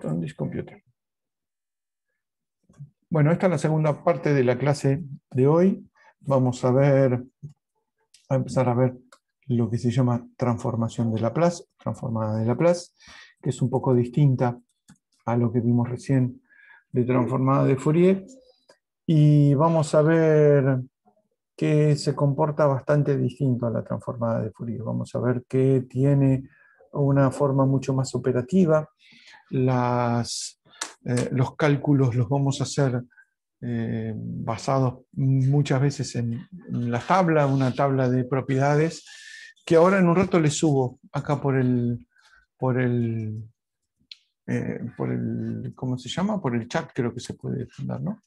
on this computer. Bueno, esta es la segunda parte de la clase de hoy. Vamos a empezar a ver lo que se llama transformación de Laplace, transformada de Laplace, que es un poco distinta a lo que vimos recién de transformada de Fourier. Y vamos a ver que se comporta bastante distinto a la transformada de Fourier. Vamos a ver que tiene una forma mucho más operativa. Los cálculos los vamos a hacer basados muchas veces en la tabla, una tabla de propiedades, que ahora en un rato les subo acá por el ¿cómo se llama? Por el chat creo que se puede mandar, ¿no?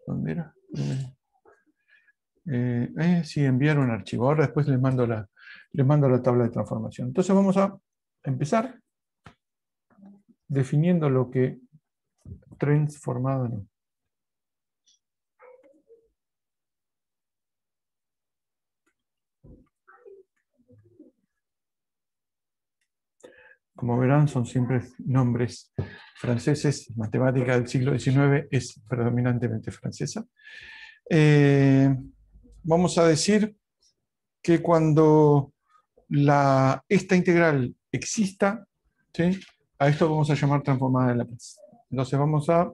¿Dónde era? Sí, enviar un archivo. Ahora después les mando la tabla de transformación. Entonces vamos a empezar definiendo lo que transformado no. Como verán, son siempre nombres franceses. Matemática del siglo XIX es predominantemente francesa. Vamos a decir que cuando esta integral exista, ¿sí?, a esto vamos a llamar transformada de Laplace. Entonces vamos a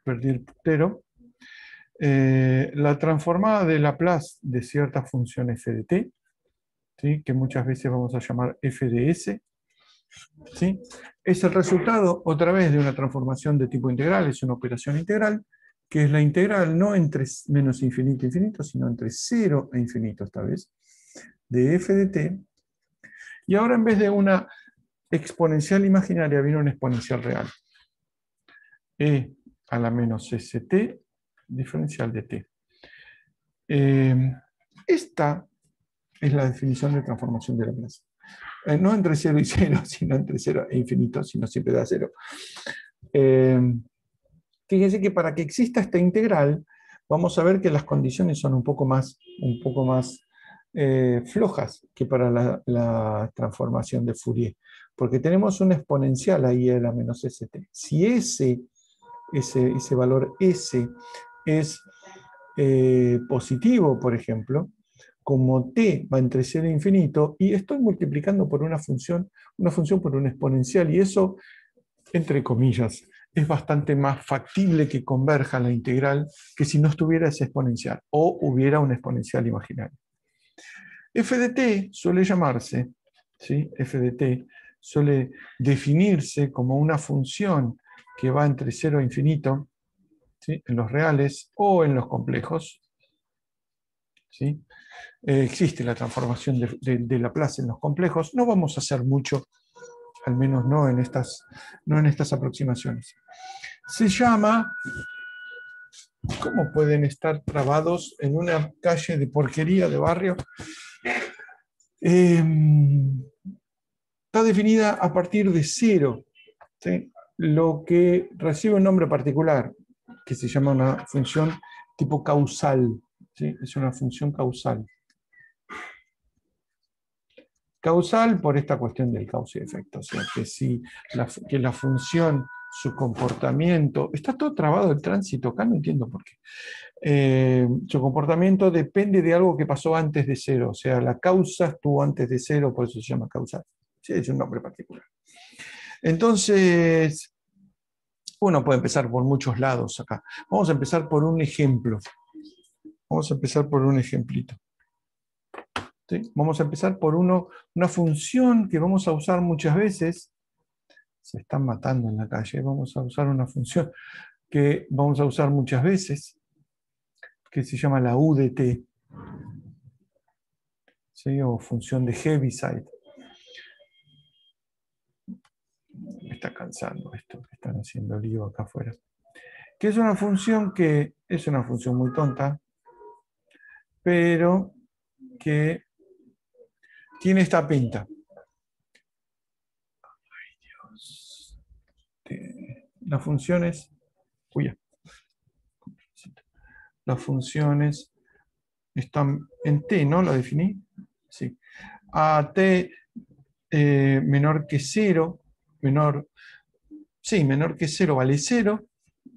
perder puntero. La transformada de Laplace de cierta función f de t, ¿sí?, que muchas veces vamos a llamar f de s, ¿sí?, es el resultado otra vez de una transformación de tipo integral, es una operación integral, que es la integral no entre menos infinito e infinito, sino entre 0 e infinito esta vez, de f de t, y ahora en vez de una exponencial imaginaria viene una exponencial real. E a la menos st diferencial de t. Esta es la definición de transformación de Laplace. No entre 0 y 0, sino entre 0 e infinito, sino siempre da 0. Fíjense que para que exista esta integral, vamos a ver que las condiciones son un poco más flojas que para la transformación de Fourier, porque tenemos una exponencial ahí a la menos st. Si ese valor s es positivo, por ejemplo, como t va entre 0 e infinito, y estoy multiplicando por una función por una exponencial, y eso, entre comillas, es bastante más factible que converja la integral que si no estuviera esa exponencial, o hubiera una exponencial imaginaria. F de t suele llamarse, ¿sí?, f de t suele definirse como una función que va entre 0 e infinito, ¿sí?, en los reales o en los complejos, ¿sí? Existe la transformación de Laplace en los complejos. No vamos a hacer mucho, al menos no en estas aproximaciones. Se llama... ¿Cómo pueden estar trabados en una calle de porquería de barrio? Está definida a partir de 0, ¿sí?, lo que recibe un nombre particular, que se llama una función tipo causal, ¿sí? Es una función causal. Causal por esta cuestión del causa y efecto, o sea, que la función, su comportamiento, está todo trabado el tránsito acá, no entiendo por qué. Su comportamiento depende de algo que pasó antes de 0, o sea, la causa estuvo antes de 0, por eso se llama causal. Sí, es un nombre particular. Entonces, uno puede empezar por muchos lados acá. Vamos a empezar por un ejemplo. Vamos a empezar por un ejemplito. ¿Sí? Vamos a empezar por una función que vamos a usar muchas veces. Se están matando en la calle. Vamos a usar una función que vamos a usar muchas veces, que se llama la U de t, ¿sí?, o función de Heaviside. Me está cansando esto, que están haciendo lío acá afuera. Que es una función muy tonta, pero que tiene esta pinta. Ay, Dios. Las funciones... Las funciones están en t, ¿no? ¿La definí? Sí. A t menor que 0, menor sí, menor que 0 vale 0.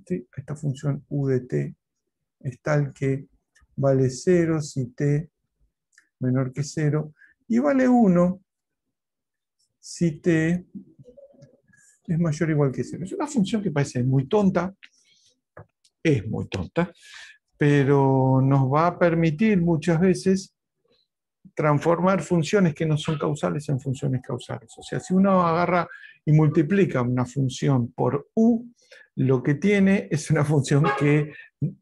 ¿Sí? Esta función u de t es tal que vale 0 si t menor que 0 y vale 1 si t es mayor o igual que 0. Es una función que parece muy tonta, es muy tonta, pero nos va a permitir muchas veces transformar funciones que no son causales en funciones causales. O sea, si uno agarra y multiplica una función por u, lo que tiene es una función que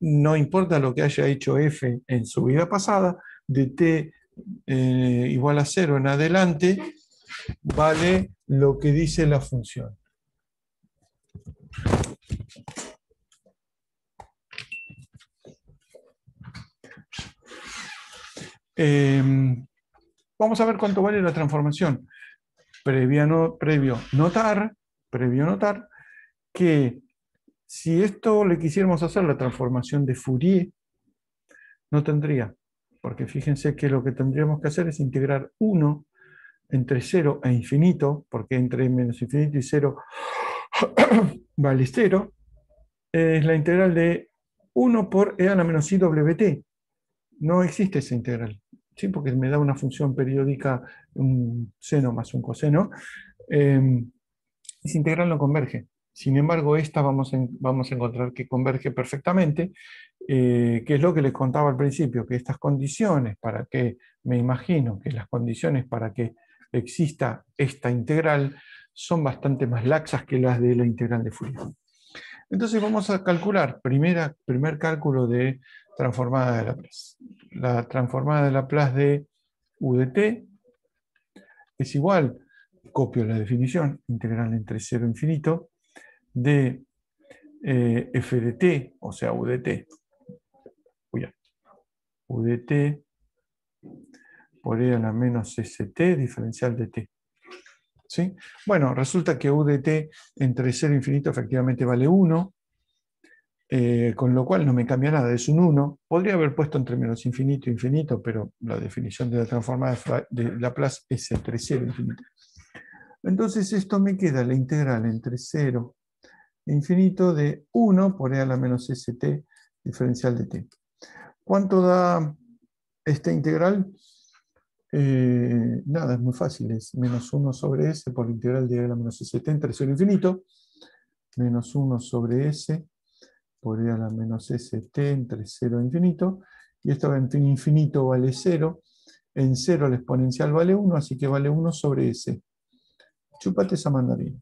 no importa lo que haya hecho f en su vida pasada, de t igual a 0 en adelante, vale lo que dice la función. Vamos a ver cuánto vale la transformación. Previo notar que si esto le quisiéramos hacer la transformación de Fourier, no tendría, porque fíjense que lo que tendríamos que hacer es integrar 1 entre 0 e infinito, porque entre menos infinito y 0 vale 0, es la integral de 1 por e a la menos i wt. No existe esa integral, ¿sí? Porque me da una función periódica, un seno más un coseno. Esa integral no converge. Sin embargo, esta vamos a encontrar que converge perfectamente, que es lo que les contaba al principio, que estas condiciones para que, me imagino que las condiciones para que exista esta integral son bastante más laxas que las de la integral de Fourier. Entonces vamos a calcular, primer cálculo de transformada de Laplace. La transformada de Laplace de u de t es igual, copio la definición, integral entre 0 e infinito, de f de t, o sea, u de t, u de t por e a la menos st, diferencial de t. ¿Sí? Bueno, resulta que u de t entre 0 e infinito efectivamente vale 1, con lo cual no me cambia nada, es un 1. Podría haber puesto entre menos infinito e infinito, pero la definición de la transformada de Laplace es entre 0 e infinito. Entonces esto me queda la integral entre 0 e infinito de 1 por e a la menos st diferencial de t. ¿Cuánto da esta integral? Nada, es muy fácil, es menos 1 sobre s por la integral de e a la menos st entre 0 e infinito, menos 1 sobre s por e a la menos st entre 0 e infinito, y esto en infinito vale 0, en 0 la exponencial vale 1, así que vale 1 sobre s. Chúpate esa mandarina.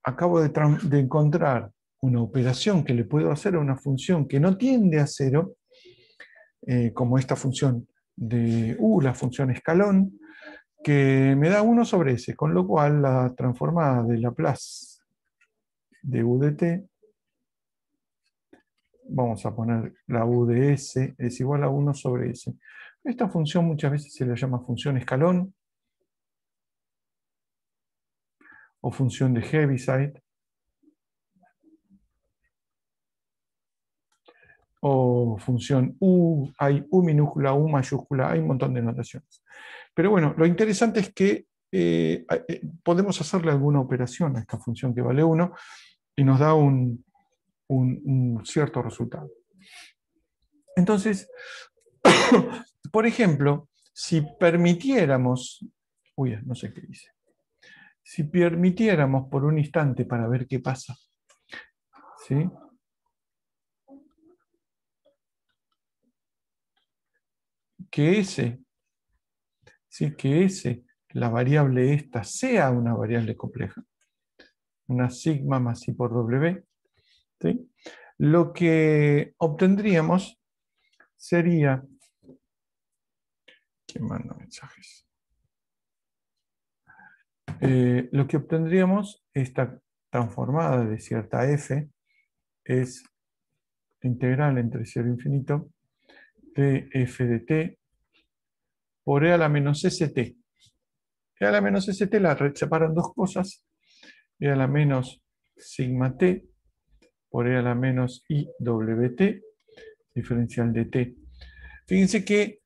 Acabo de encontrar una operación que le puedo hacer a una función que no tiende a 0, como esta función de u, la función escalón, que me da 1 sobre s, con lo cual la transformada de Laplace de u de t, vamos a poner la u de s, es igual a 1 sobre s. Esta función muchas veces se le llama función escalón o función de Heaviside o función u, hay u minúscula, u mayúscula, hay un montón de notaciones. Pero bueno, lo interesante es que podemos hacerle alguna operación a esta función que vale 1 y nos da un cierto resultado. Entonces, por ejemplo, si permitiéramos, no sé qué dice, si permitiéramos por un instante para ver qué pasa, ¿sí? Que S, ¿sí? Que S, la variable esta, sea una variable compleja, una sigma más I por W, ¿sí? Lo que obtendríamos sería, ¿quién manda mensajes? Lo que obtendríamos, esta transformada de cierta f, es integral entre 0 e infinito de f de t por e a la menos st. E a la menos st la separan dos cosas, e a la menos sigma t por e a la menos iwt, diferencial de t. Fíjense que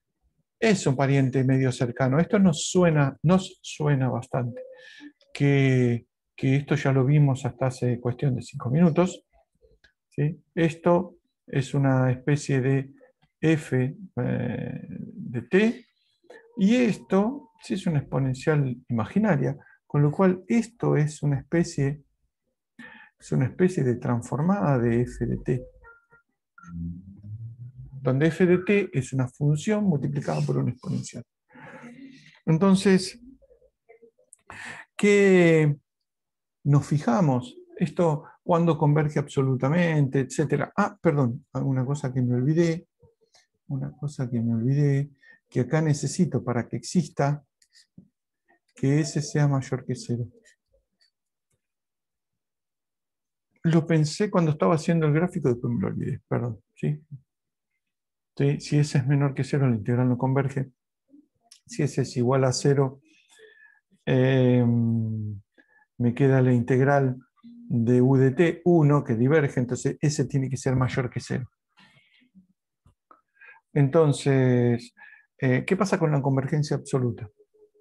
es un pariente medio cercano. Esto nos suena bastante. Que que esto ya lo vimos hasta hace cuestión de 5 minutos, ¿sí? Esto es una especie de f de t, y esto sí es una exponencial imaginaria, con lo cual esto es una especie de transformada de f de t, donde f de t es una función multiplicada por una exponencial. Entonces, ¿qué nos fijamos? Esto cuando converge absolutamente, etcétera. Ah, perdón, una cosa que me olvidé, que acá necesito para que exista que S sea mayor que 0. Lo pensé cuando estaba haciendo el gráfico, después me lo olvidé, perdón. ¿Sí? ¿Sí? Si S es menor que 0, la integral no converge. Si S es igual a 0, me queda la integral de u de t, 1, que diverge, entonces S tiene que ser mayor que 0. Entonces, ¿qué pasa con la convergencia absoluta?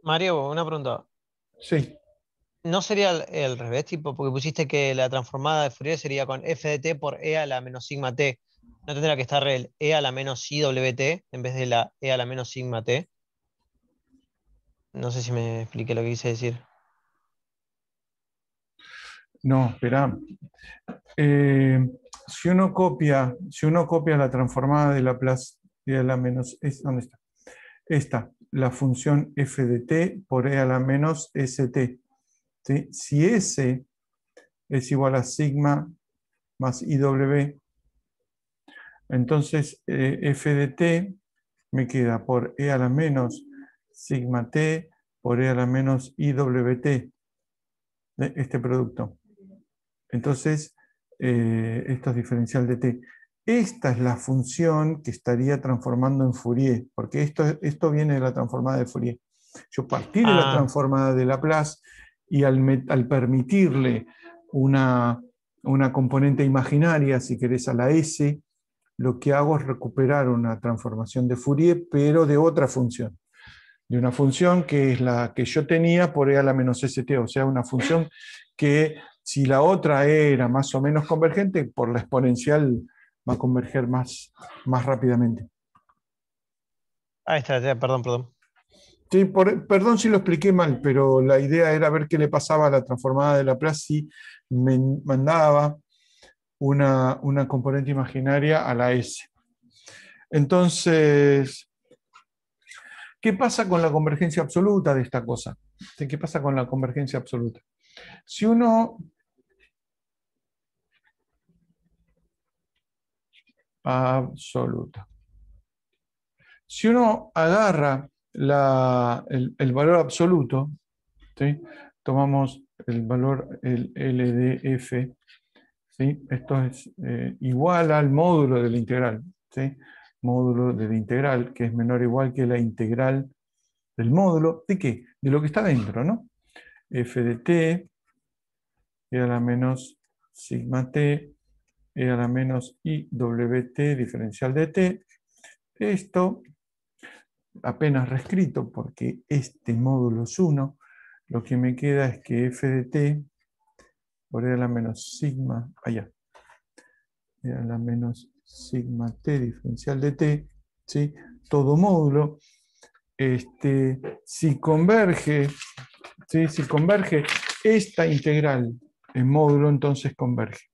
Mario, una pregunta. Sí, ¿No sería el revés, tipo, porque pusiste que la transformada de Fourier sería con f de t por e a la menos sigma t? ¿No tendría que estar el e a la menos i w t en vez de la e a la menos sigma t? No sé si me expliqué lo que quise decir. no, espera. Eh, si uno copia la transformada de Laplace e a la menos, ¿dónde está? Esta, la función f de t por e a la menos st. ¿Sí? Si s es igual a sigma más iw, entonces f de t me queda por e a la menos sigma t por e a la menos iwt, este producto. Entonces, esto es diferencial de t. Esta es la función que estaría transformando en Fourier, porque esto viene de la transformada de Fourier. Yo partí de la Ah, transformada de Laplace y al permitirle una componente imaginaria, si querés, a la S, lo que hago es recuperar una transformación de Fourier, pero de otra función. De una función que es la que yo tenía por e a la menos st, o sea, una función que si la otra era más o menos convergente, por la exponencial va a converger más rápidamente. ahí está, ya, perdón, perdón. Sí, perdón si lo expliqué mal, pero la idea era ver qué le pasaba a la transformada de Laplace si me mandaba una componente imaginaria a la S. Entonces, ¿qué pasa con la convergencia absoluta de esta cosa? ¿Qué pasa con la convergencia absoluta? Si uno absoluta. Si uno agarra el valor absoluto, ¿sí? Tomamos el valor, el LDF, ¿sí? Esto es igual al módulo de la integral, ¿sí? Módulo de la integral, que es menor o igual que la integral del módulo, ¿de qué? De lo que está dentro, ¿no? F de t, e a la menos sigma t, e a la menos iwt diferencial de t. Esto apenas reescrito porque este módulo es 1, lo que me queda es que f de t por e a la menos sigma, allá, e a la menos sigma t diferencial de t, ¿sí? Todo módulo, si converge, ¿sí? Si converge esta integral en módulo, entonces converge.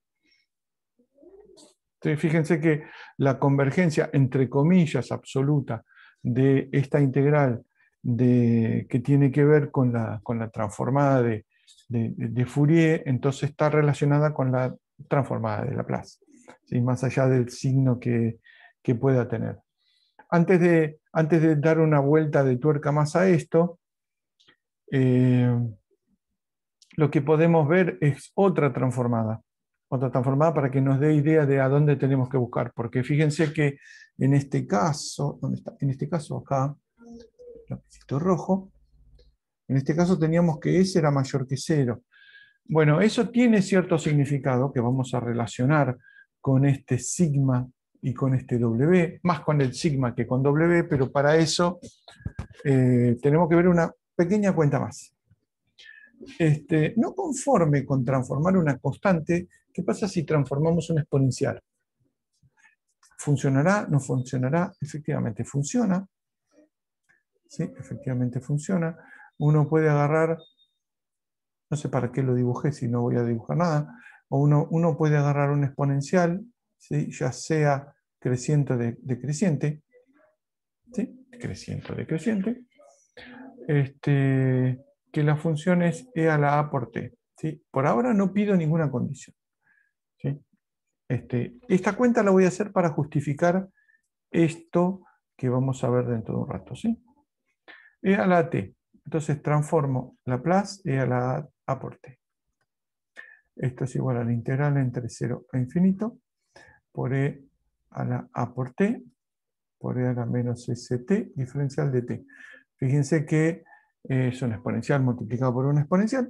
Entonces, fíjense que la convergencia, entre comillas, absoluta de esta integral que tiene que ver con la transformada de Fourier, entonces está relacionada con la transformada de Laplace, ¿sí? Más allá del signo que pueda tener. Antes de dar una vuelta de tuerca más a esto, eh, lo que podemos ver es otra transformada para que nos dé idea de a dónde tenemos que buscar, porque fíjense que en este caso, ¿dónde está? En este caso acá, lapicito rojo, en este caso teníamos que S era mayor que 0. Bueno, eso tiene cierto significado que vamos a relacionar con este sigma y con este W, más con el sigma que con W, pero para eso tenemos que ver una pequeña cuenta más. No conforme con transformar una constante, ¿qué pasa si transformamos una exponencial? ¿Funcionará? ¿No funcionará? Efectivamente funciona. Sí, efectivamente funciona. Uno puede agarrar, no sé para qué lo dibujé si no voy a dibujar nada, o uno puede agarrar un exponencial, ¿sí? Ya sea creciente o decreciente, ¿sí? Creciente o decreciente, que la función es e a la a por t. ¿Sí? Por ahora no pido ninguna condición. ¿Sí? Esta cuenta la voy a hacer para justificar esto que vamos a ver dentro de un rato. ¿Sí? E a la t. Entonces transformo Laplace e a la a por t. Esto es igual a la integral entre 0 e infinito por e a la a por t por e a la menos st diferencial de t. Fíjense que es un exponencial multiplicado por una exponencial.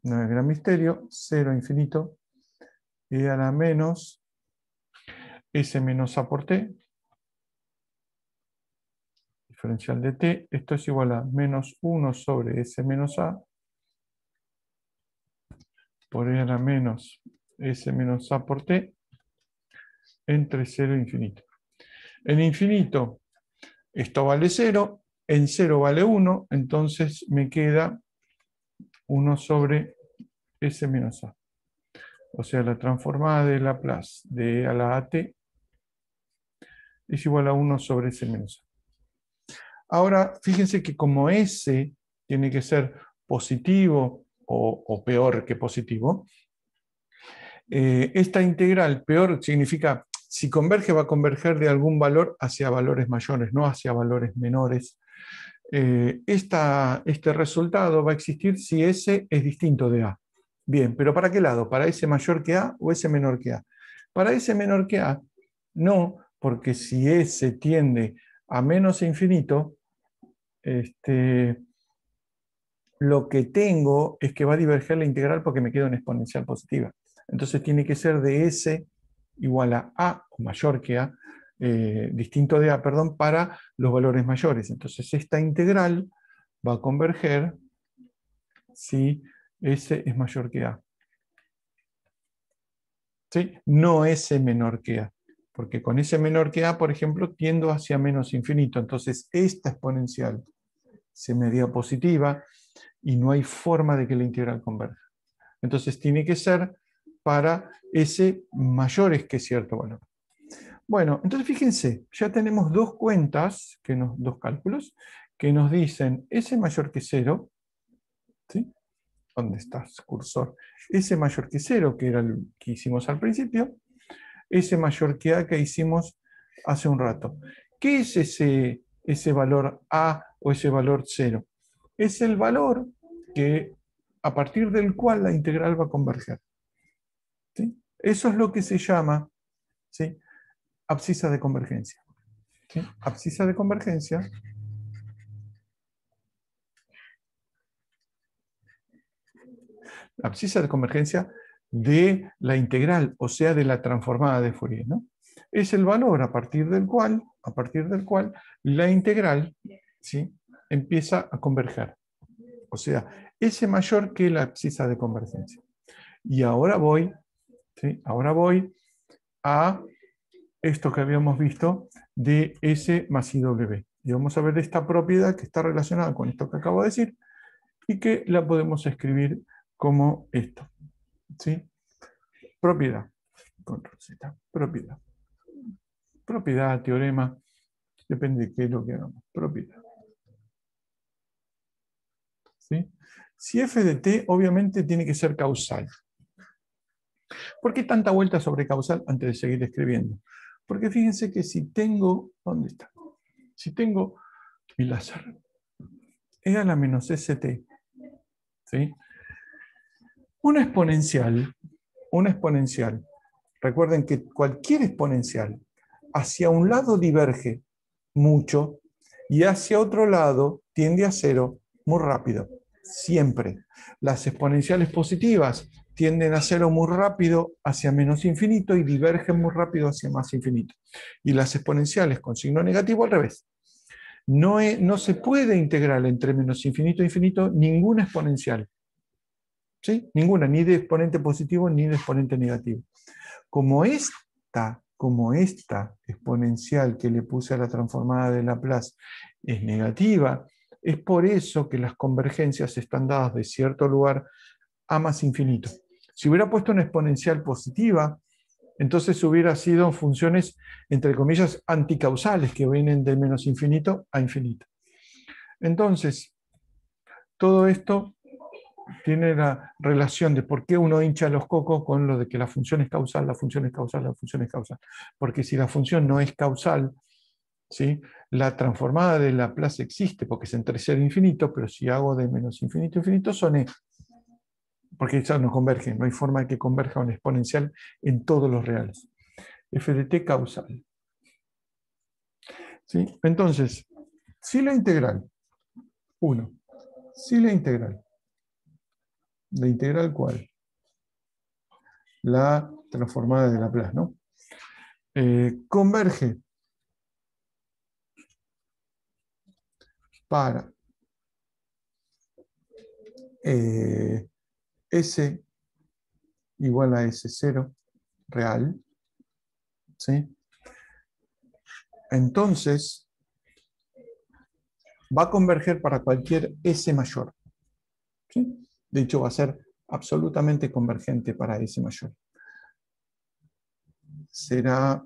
No es gran misterio. 0 a infinito e a la menos s menos a por t diferencial de t. Esto es igual a menos 1 sobre s menos a por e a la menos s menos a por t entre 0 e infinito. En infinito esto vale 0, en 0 vale 1, entonces me queda 1 sobre s menos a. O sea, la transformada de Laplace de e a la at es igual a 1 sobre s menos a. Ahora, fíjense que como s tiene que ser positivo o peor que positivo, esta integral, peor significa, si converge va a converger de algún valor hacia valores mayores, no hacia valores menores. Este resultado va a existir si S es distinto de A. Bien, pero ¿para qué lado? ¿Para S mayor que A o S menor que A? Para S menor que A, no, porque si S tiende a menos infinito, lo que tengo es que va a diverger la integral porque me queda una exponencial positiva. Entonces tiene que ser de S igual a A o mayor que A, distinto de A, perdón, para los valores mayores. Entonces esta integral va a converger si S es mayor que A. ¿Sí? No S menor que A. Porque con S menor que A, por ejemplo, tiendo hacia menos infinito. Entonces esta exponencial se me haría positiva y no hay forma de que la integral converja. Entonces tiene que ser para S mayores que cierto valor. Bueno, entonces fíjense, ya tenemos dos cuentas, dos cálculos, que nos dicen S mayor que 0, ¿sí? ¿Dónde estás, cursor? S mayor que 0, que era el que hicimos al principio, S mayor que A que hicimos hace un rato. ¿Qué es ese valor A o ese valor 0? Es el valor a partir del cual la integral va a converger. ¿Sí? Eso es lo que se llama, ¿sí?, abscisa de convergencia. ¿Sí? Abscisa de convergencia de la integral, o sea, de la transformada de Fourier, ¿no? Es el valor a partir del cual la integral, ¿sí?, empieza a converger. O sea, S mayor que la abscisa de convergencia. Y ahora voy, ¿sí?, ahora voy a esto que habíamos visto de S más IW. Y vamos a ver esta propiedad que está relacionada con esto que acabo de decir y que la podemos escribir como esto. ¿Sí? Propiedad. Control Z. Propiedad. Propiedad, teorema, depende de qué es lo que hagamos. Propiedad. ¿Sí? Si f de t obviamente tiene que ser causal. ¿Por qué tanta vuelta sobre causal antes de seguir escribiendo? Porque fíjense que si tengo, ¿dónde está? Si tengo mi láser, e a la menos st, ¿sí?, una exponencial, recuerden que cualquier exponencial hacia un lado diverge mucho y hacia otro lado tiende a cero muy rápido, siempre. Las exponenciales positivas tienden a cero muy rápido hacia menos infinito y divergen muy rápido hacia más infinito. Y las exponenciales con signo negativo al revés. No se puede integrar entre menos infinito e infinito ninguna exponencial. ¿Sí? Ninguna, ni de exponente positivo ni de exponente negativo. Como esta exponencial que le puse a la transformada de Laplace es negativa, es por eso que las convergencias están dadas de cierto lugar a más infinito. Si hubiera puesto una exponencial positiva, entonces hubiera sido funciones, entre comillas, anticausales, que vienen de menos infinito a infinito. Entonces, todo esto tiene la relación de por qué uno hincha los cocos con lo de que la función es causal, la función es causal, la función es causal. Porque si la función no es causal, ¿sí? La transformada de Laplace existe porque es entre 0 e infinito, pero si hago de menos infinito a infinito son E. Porque eso no converge, no hay forma de que converja un exponencial en todos los reales. F de t causal. ¿Sí? Entonces, si la integral, 1, si la integral ¿cuál? La transformada de Laplace, ¿no? Converge para S igual a S0 real, ¿sí? Entonces, va a converger para cualquier S mayor, ¿sí? De hecho, va a ser absolutamente convergente para S mayor. Será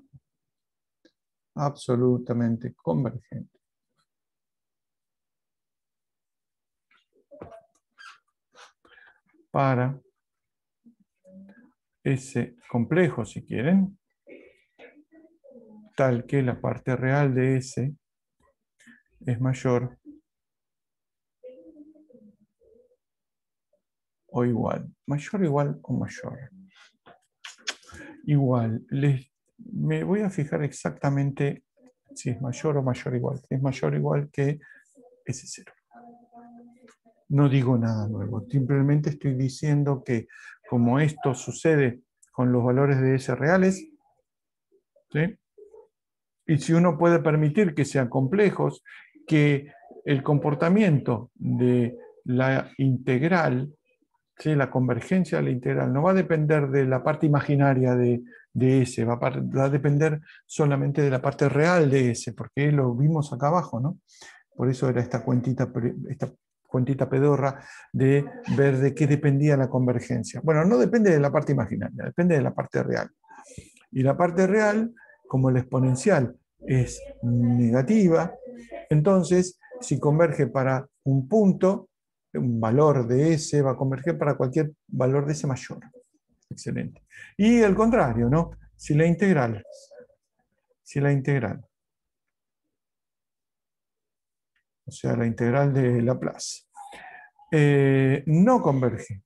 absolutamente convergente para S complejo, si quieren, tal que la parte real de S es mayor o igual. Mayor, igual o mayor. Igual. Me voy a fijar exactamente si es mayor o mayor igual. Es mayor o igual que S0. No digo nada nuevo. Simplemente estoy diciendo que como esto sucede con los valores de S reales, ¿sí? Y si uno puede permitir que sean complejos, que el comportamiento de la integral, ¿sí? La convergencia de la integral, no va a depender de la parte imaginaria de S, va a depender solamente de la parte real de S, porque lo vimos acá abajo, ¿no? Por eso era esta cuentita pedorra de ver de qué dependía la convergencia. Bueno, no depende de la parte imaginaria, depende de la parte real. Y la parte real, como la exponencial es negativa, entonces si converge para un punto, un valor de S va a converger para cualquier valor de S mayor. Excelente. Y el contrario, ¿no? Si la integral, o sea, la integral de Laplace, no converge,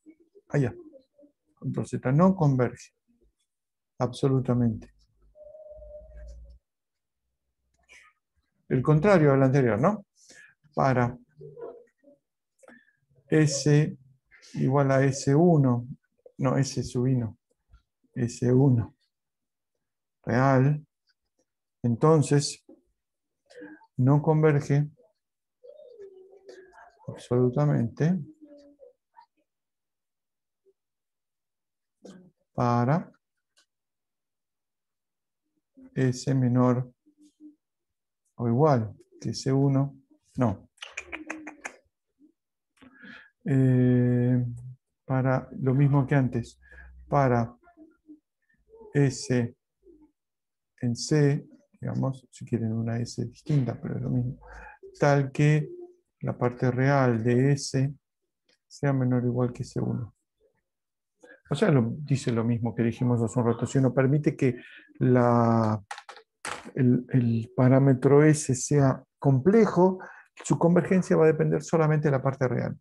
allá, control Z, no converge, absolutamente. El contrario al anterior, ¿no? Para S igual a S1, no, S sub 1, S1 real, entonces no converge absolutamente para S menor o igual que S1, no. Para lo mismo que antes, para S en C, digamos, si quieren una S distinta, pero es lo mismo, tal que la parte real de S sea menor o igual que S1. O sea, dice lo mismo que dijimos hace un rato. Si uno permite que el parámetro S sea complejo, su convergencia va a depender solamente de la parte real,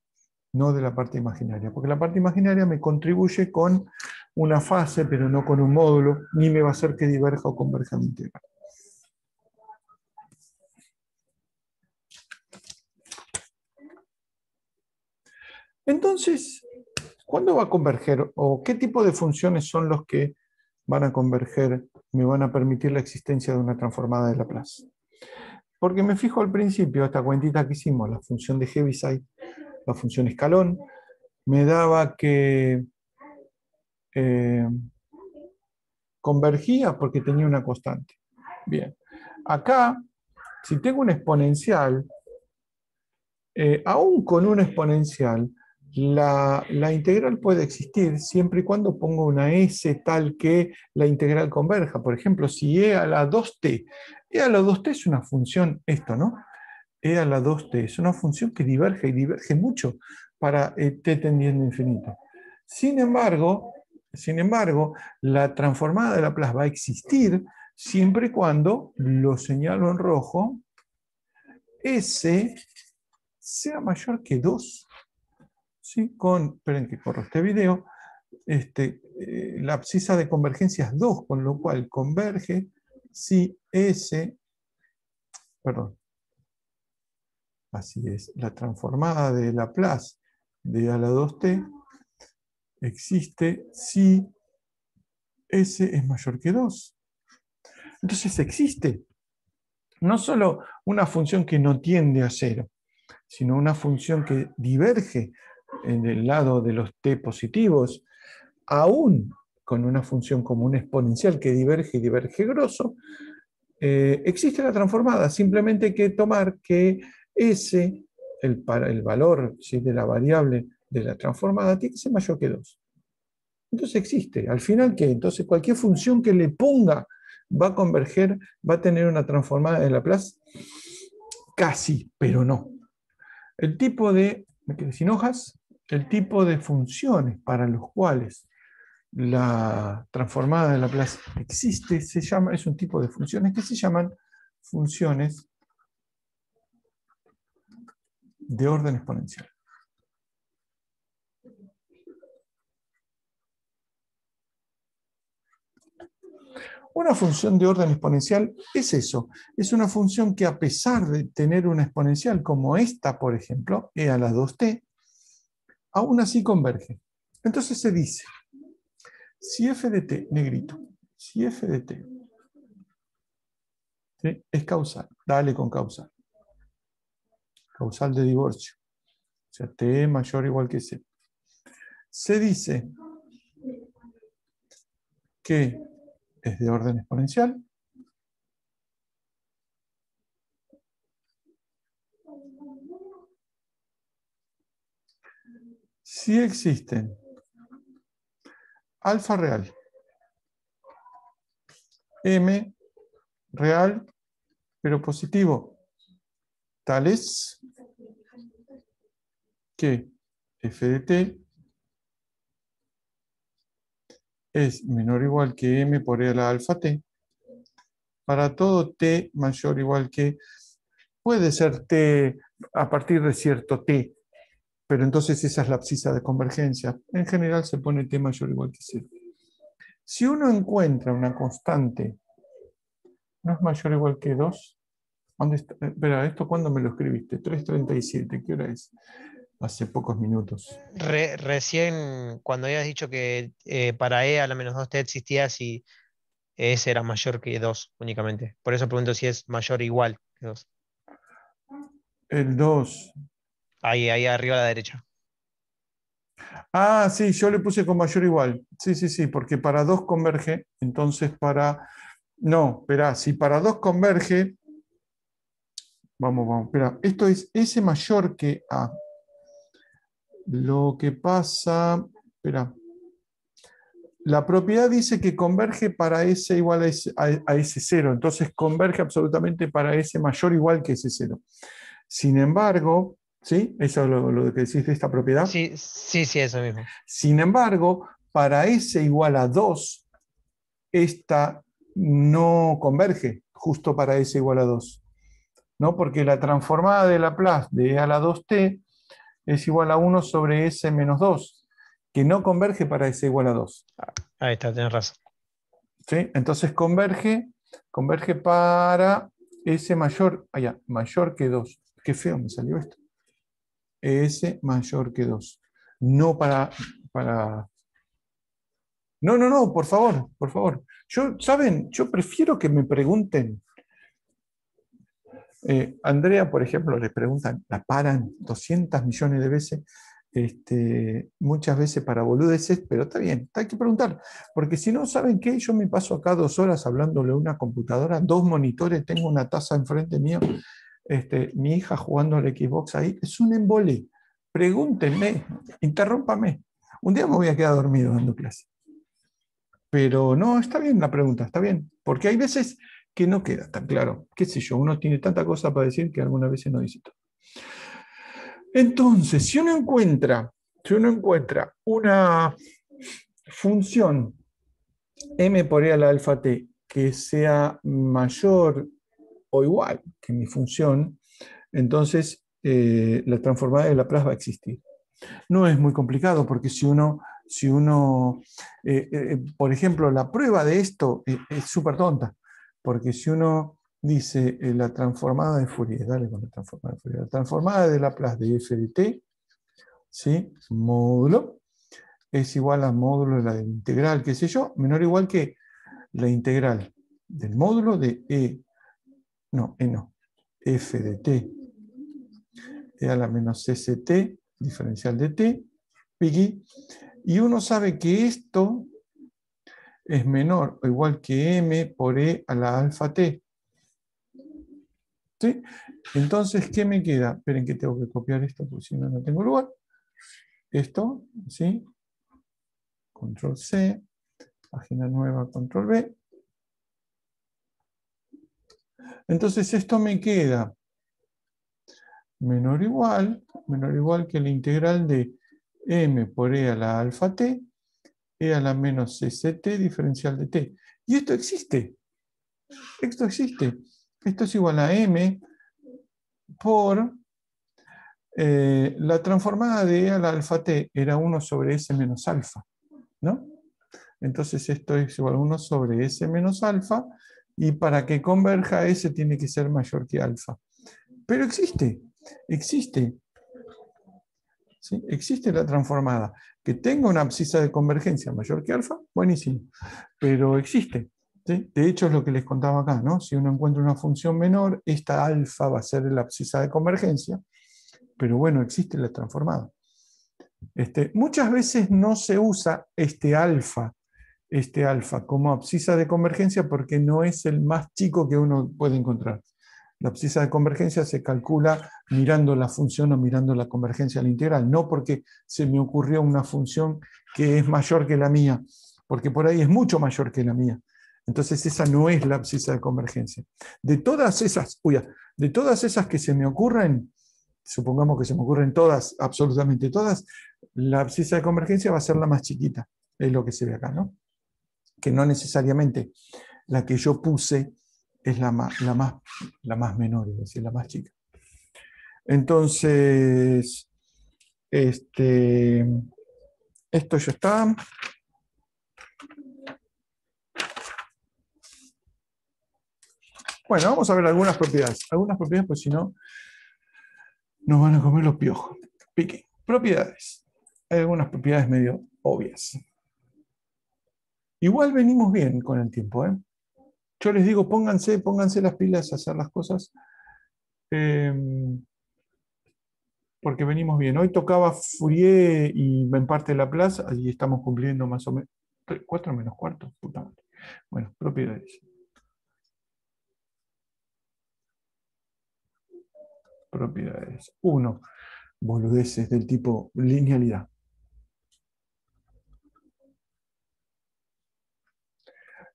no de la parte imaginaria. Porque la parte imaginaria me contribuye con una fase, pero no con un módulo, ni me va a hacer que diverja o converja mi integral. Entonces, ¿cuándo va a converger? ¿O qué tipo de funciones son los que van a converger, me van a permitir la existencia de una transformada de Laplace? Porque me fijo al principio, esta cuentita que hicimos, la función de Heaviside, la función escalón, me daba que eh, convergía porque tenía una constante. Bien, acá, si tengo un exponencial, aún con un exponencial, la integral puede existir siempre y cuando pongo una s tal que la integral converja. Por ejemplo, si e a la 2t, e a la 2t es una función, esto, ¿no? E a la 2t es una función que diverge y diverge mucho para t tendiendo a infinito. Sin embargo, la transformada de Laplace va a existir siempre y cuando, lo señalo en rojo, s sea mayor que 2. ¿Sí? Esperen que corro este video, la abscisa de convergencia es 2, con lo cual converge si S, perdón, así es, la transformada de Laplace de a la 2t existe si S es mayor que 2. Entonces existe no solo una función que no tiende a cero, sino una función que diverge en el lado de los t positivos, aún con una función como un exponencial que diverge y diverge grosso, existe la transformada. Simplemente hay que tomar que S, el valor, ¿sí?, de la variable de la transformada, tiene que ser mayor que 2. Entonces existe. Al final, ¿qué? Entonces cualquier función que le ponga va a converger, va a tener una transformada de Laplace. Casi, pero no. El tipo de, me quedé sin hojas, el tipo de funciones para los cuales la transformada de Laplace existe, es un tipo de funciones que se llaman funciones de orden exponencial. Una función de orden exponencial es eso, es una función que a pesar de tener una exponencial como esta, por ejemplo, e a la 2t, aún así converge. Entonces se dice, si f de t, negrito, si f de t, ¿sí?, es causal, dale con causal, causal de divorcio, o sea, t mayor o igual que c. Se dice que es de orden exponencial si existen alfa real, m real, pero positivo, tales que f de t es menor o igual que m por e a la alfa t para todo t mayor o igual que, puede ser t a partir de cierto t, pero entonces esa es la abscisa de convergencia. En general se pone t mayor o igual que 0. Si uno encuentra una constante, ¿no es mayor o igual que 2? ¿Dónde está? Espera, ¿esto cuándo me lo escribiste? 3:37, ¿qué hora es? Hace pocos minutos. Recién, cuando habías dicho que para E a la menos 2t existía si S era mayor que 2 únicamente. Por eso pregunto si es mayor o igual que 2. El 2. Ahí arriba a la derecha. Ah, sí, yo le puse con mayor o igual. Sí, sí, sí, porque para 2 converge, entonces para... No, espera, si para 2 converge, vamos, espera, esto es S mayor que A. Lo que pasa, espera, la propiedad dice que converge para S igual a S0, entonces converge absolutamente para S mayor o igual que S0. Sin embargo, ¿sí? Eso es lo que decís de esta propiedad. Sí, sí, sí, eso mismo. Sin embargo, para S igual a 2, esta no converge justo para S igual a 2, ¿no? Porque la transformada de Laplace de E a la 2t es igual a 1 sobre S menos 2, que no converge para S igual a 2. Ahí está, tenés razón. ¿Sí? Entonces converge para S mayor, mayor que 2. Qué feo me salió esto. S mayor que 2. No para... No, no, no, por favor, por favor. ¿Saben? Yo prefiero que me pregunten. Andrea, por ejemplo, le preguntan, la paran 200 millones de veces. muchas veces para boludeces, pero está bien, hay que preguntar, porque si no, ¿saben qué? Yo me paso acá 2 horas hablándole a una computadora, 2 monitores, tengo una taza enfrente mío, mi hija jugando al Xbox ahí, es un embole. Pregúntenme, interrúmpame. Un día me voy a quedar dormido dando clase. Pero no, está bien la pregunta, está bien, porque hay veces que no queda tan claro, qué sé yo, uno tiene tanta cosa para decir que algunas veces no dice todo. Entonces, si uno encuentra una función m por e a la alfa t que sea mayor o igual que mi función, entonces la transformada de Laplace va a existir. No es muy complicado porque por ejemplo, la prueba de esto es súper tonta, porque si uno dice la transformada de Fourier, dale con la transformada de Fourier, la transformada de Laplace de f de t, ¿sí? Módulo, es igual a módulo de la integral, qué sé yo, menor o igual que la integral del módulo de f de t e a la menos ct, diferencial de t, piqui, y uno sabe que esto es menor o igual que m por e a la alfa t. ¿Sí? Entonces, ¿qué me queda? Esperen que tengo que copiar esto porque si no, no tengo lugar. Esto, ¿sí? Control C, página nueva, control V. Entonces, esto me queda menor o igual que la integral de m por e a la alfa t, e a la menos ct diferencial de t. Y esto existe. Esto existe. Esto es igual a m por la transformada de e a la alfa t era 1 sobre s menos alfa, ¿no? Entonces esto es igual a 1 sobre s menos alfa, y para que converja s tiene que ser mayor que alfa. Pero existe, existe, ¿sí? Existe la transformada. Que tenga una abscisa de convergencia mayor que alfa, buenísimo, pero existe. ¿Sí? De hecho, es lo que les contaba acá, ¿no? Si uno encuentra una función menor, esta alfa va a ser la abscisa de convergencia, pero bueno, existe la transformada. Muchas veces no se usa este alfa como abscisa de convergencia porque no es el más chico que uno puede encontrar. La abscisa de convergencia se calcula mirando la función o mirando la convergencia a la integral, no porque se me ocurrió una función que es mayor que la mía, porque por ahí es mucho mayor que la mía. Entonces esa no es la abscisa de convergencia. De todas esas que se me ocurren, supongamos que se me ocurren todas, absolutamente todas, la abscisa de convergencia va a ser la más chiquita, es lo que se ve acá, ¿no? Que no necesariamente la que yo puse es la más menor, es decir, la más chica. Entonces, esto ya está. Bueno, vamos a ver algunas propiedades. Algunas propiedades, pues si no, nos van a comer los piojos. Pique. Propiedades. Hay algunas propiedades medio obvias. Igual venimos bien con el tiempo, ¿eh? Yo les digo, pónganse las pilas a hacer las cosas, porque venimos bien. Hoy tocaba Fourier y en parte Laplace, allí estamos cumpliendo más o menos 4 menos cuarto. Puta madre. Bueno, propiedades. Propiedades. 1. Boludeces del tipo linealidad.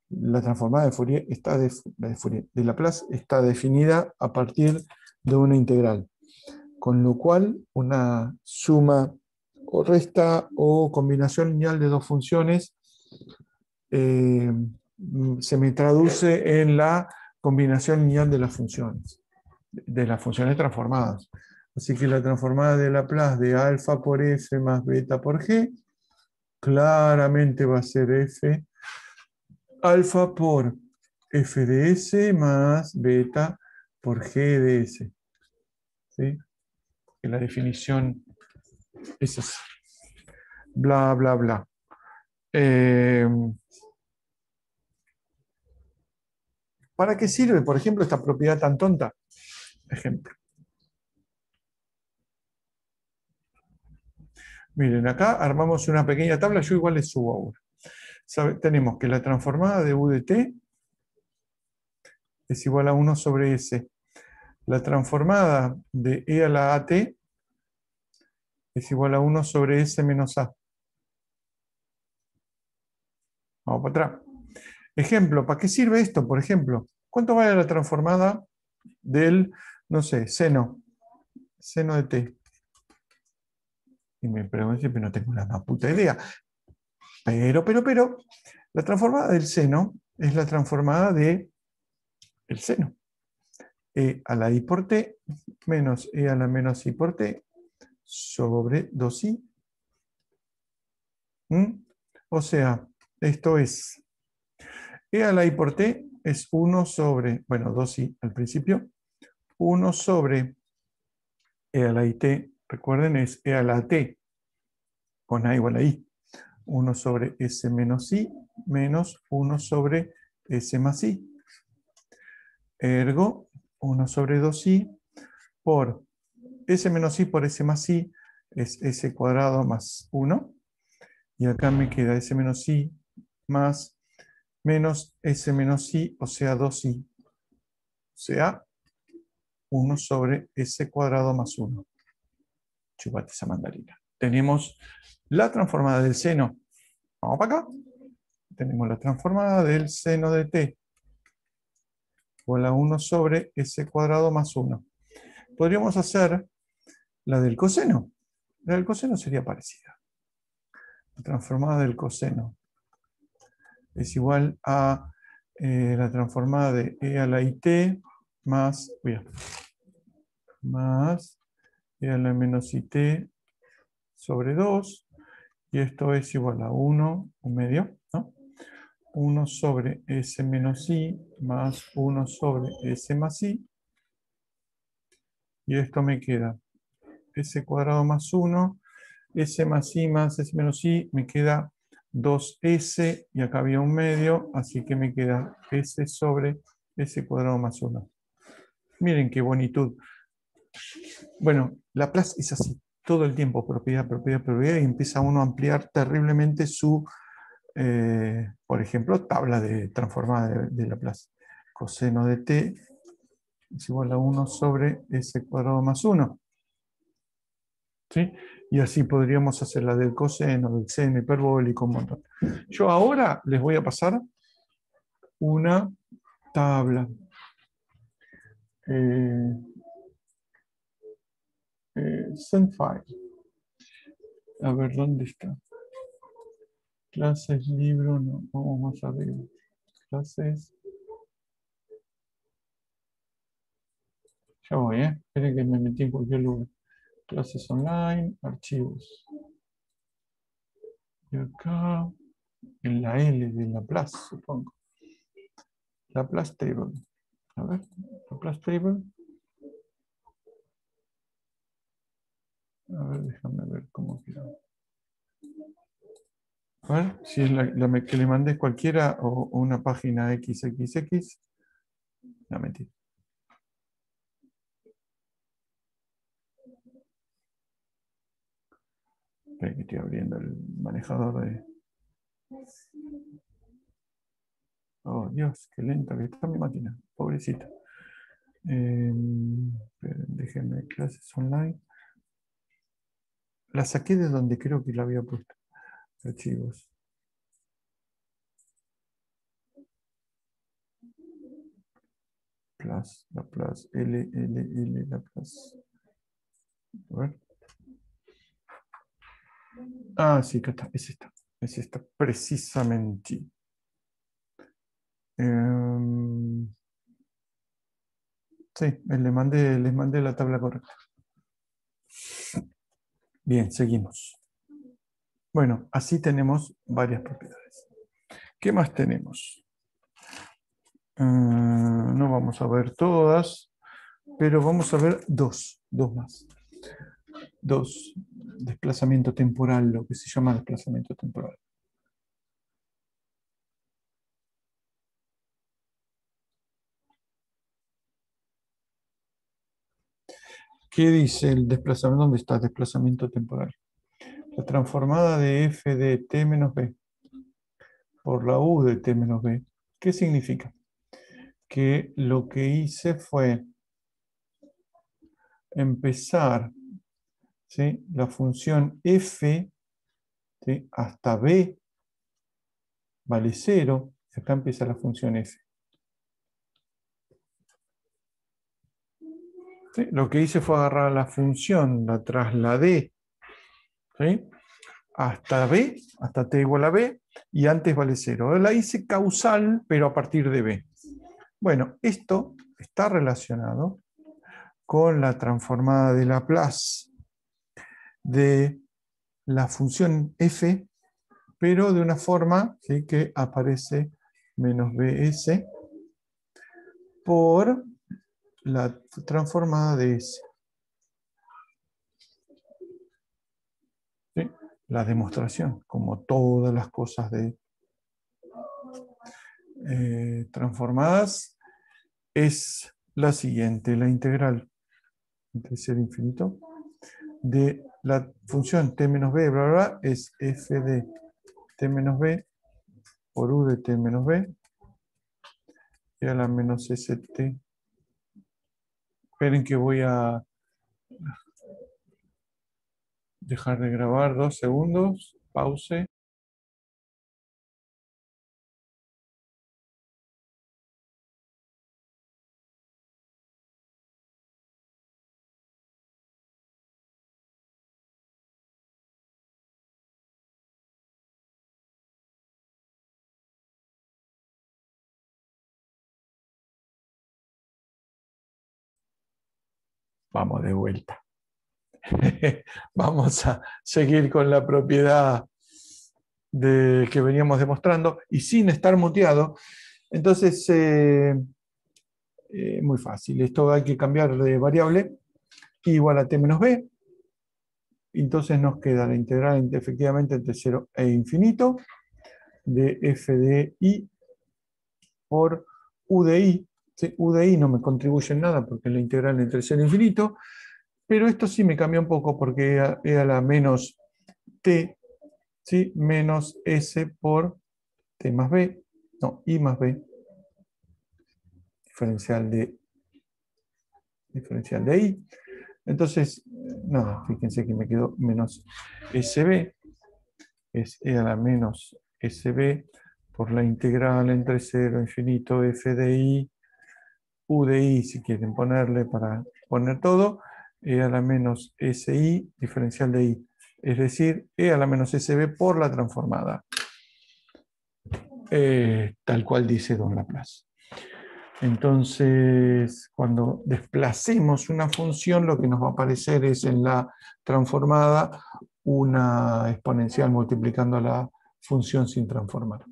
La transformada de Fourier de Laplace está definida a partir de una integral, con lo cual una suma o resta o combinación lineal de dos funciones se me traduce en la combinación lineal de las funciones transformadas. Así que la transformada de Laplace de alfa por f más beta por g claramente va a ser f alfa por f de s más beta por g de s. ¿Sí? Que la definición es así. Bla, bla, bla. ¿Para qué sirve, por ejemplo, esta propiedad tan tonta? Ejemplo. Miren, acá armamos una pequeña tabla, yo igual les subo ahora. Tenemos que la transformada de U de t es igual a 1 sobre S. La transformada de E a la AT es igual a 1 sobre S menos A. Vamos para atrás. Ejemplo, ¿para qué sirve esto? Por ejemplo, ¿cuánto vale la transformada del, no sé, seno de t? Y me pregunto, pero no tengo la más puta idea. Pero, la transformada del seno es la transformada de el seno. E a la i por t menos e a la menos i por t sobre 2i. O sea, esto es e a la i por t es 1 sobre, bueno, 2i al principio, 1 sobre e a la it, recuerden, es e a la t con a igual a i. 1 sobre s menos i menos 1 sobre s más i. Ergo, 1 sobre 2i por s menos i por s más i es s cuadrado más 1. Y acá me queda s menos i más menos s menos i, o sea 2i. O sea, 1 sobre s cuadrado más 1. Chupate esa mandarina. Tenemos la transformada del seno. Vamos para acá. Tenemos la transformada del seno de t. Igual a 1 sobre s cuadrado más 1. Podríamos hacer la del coseno. La del coseno sería parecida. La transformada del coseno es igual a la transformada de e a la it más, más e a la menos it sobre 2. Y esto es igual a 1, un medio, ¿no? 1 sobre s menos i más 1 sobre s más i. Y esto me queda s cuadrado más 1, s más i más s menos i, me queda 2s, y acá había un medio, así que me queda s sobre s cuadrado más 1. Miren qué bonitud. Bueno, Laplace es así, todo el tiempo, propiedad, propiedad, propiedad, y empieza uno a ampliar terriblemente su, por ejemplo, tabla de transformada de Laplace. Coseno de t es igual a 1 sobre s cuadrado más 1. ¿Sí? Y así podríamos hacer la del coseno, del seno hiperbólico, un montón. Yo ahora les voy a pasar una tabla. Send file. A ver, ¿dónde está? Clases, libro, no, vamos más arriba. Clases. Ya voy, Esperen que me metí en cualquier lugar. Clases online, archivos. Y acá, en la L de Laplace, supongo. Laplace Table. A ver, Laplace Table. A ver, déjame ver cómo queda. A ver, si es la que le mandé cualquiera o una página XXX. No, mentira. Espera que estoy abriendo el manejador de... Oh, Dios, qué lenta que está mi máquina. Pobrecita. Déjenme, clases online. La saqué de donde creo que la había puesto. Archivos. Plus, la plus, L, la plus. A ver. Ah, sí, acá está. Es esta. Es esta, precisamente. Sí, les mandé la tabla correcta. Bien, seguimos. Bueno, así tenemos varias propiedades. ¿Qué más tenemos? No vamos a ver todas, pero vamos a ver dos más. Dos. Desplazamiento temporal, lo que se llama desplazamiento temporal. ¿Qué dice el desplazamiento? ¿Dónde está el desplazamiento temporal? la transformada de f de t menos b por la u de t menos b. ¿Qué significa? Que lo que hice fue empezar, ¿sí?, la función f, ¿sí?, hasta b vale 0, y acá empieza la función f. ¿Sí? Lo que hice fue agarrar la función, la trasladé, ¿sí?, hasta b, hasta t igual a b, y antes vale 0. La hice causal, pero a partir de b. Bueno, esto está relacionado con la transformada de Laplace de la función f, pero de una forma, ¿sí?, que aparece menos bs por la transformada de s. ¿Sí? La demostración, como todas las cosas de transformadas, es la siguiente: la integral entre 0 e infinito de la función t menos b, bla, bla, bla, es f de t menos b por u de t menos b y a la menos st. Esperen que voy a dejar de grabar 2 segundos. Pause. Vamos de vuelta. Vamos a seguir con la propiedad que veníamos demostrando y sin estar muteado. Entonces, muy fácil. Esto hay que cambiar de variable igual a t menos b. Entonces nos queda la integral efectivamente entre 0 e infinito de f de i por u de i. ¿Sí? U de i no me contribuye en nada porque es la integral entre 0 e infinito, pero esto sí me cambia un poco porque era la menos t, ¿sí?, menos s por t más b, no, i más b, diferencial de i. Entonces, nada, fíjense que me quedó menos sb, es e a la menos sb por la integral entre 0 e infinito f de i, u de i, si quieren ponerle para poner todo, e a la menos si diferencial de i, es decir, e a la menos sb por la transformada, tal cual dice don Laplace. Entonces, cuando desplacemos una función, lo que nos va a aparecer es en la transformada una exponencial multiplicando la función sin transformar.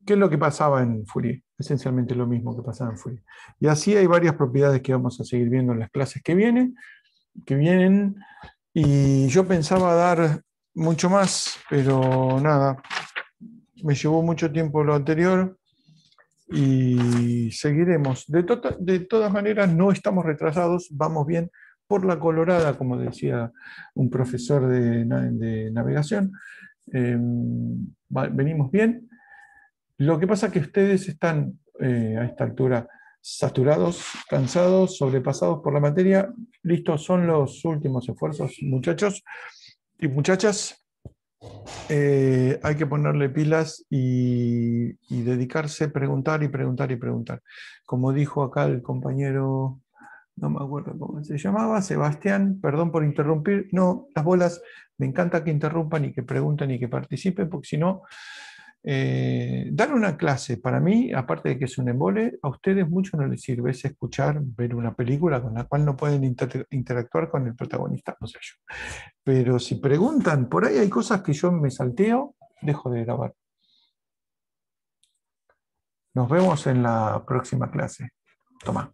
¿Qué es lo que pasaba en Fourier? Esencialmente lo mismo que pasaba en Fourier. Y así hay varias propiedades que vamos a seguir viendo en las clases que vienen. Y yo pensaba dar mucho más, pero nada, me llevó mucho tiempo lo anterior. Y seguiremos. De todas maneras, no estamos retrasados, vamos bien por la colorada, como decía un profesor de navegación. Venimos bien. Lo que pasa es que ustedes están a esta altura saturados, cansados, sobrepasados por la materia. Listos son los últimos esfuerzos, muchachos y muchachas. Hay que ponerle pilas y dedicarse, preguntar y preguntar y preguntar. Como dijo acá el compañero, no me acuerdo cómo se llamaba, Sebastián, perdón por interrumpir. No, las bolas, me encanta que interrumpan y que pregunten y que participen, porque si no, dar una clase, para mí, aparte de que es un embole, a ustedes mucho no les sirve, es escuchar, ver una película con la cual no pueden interactuar con el protagonista, no sé yo. Pero si preguntan, por ahí hay cosas que yo me salteo, dejo de grabar. Nos vemos en la próxima clase. Toma.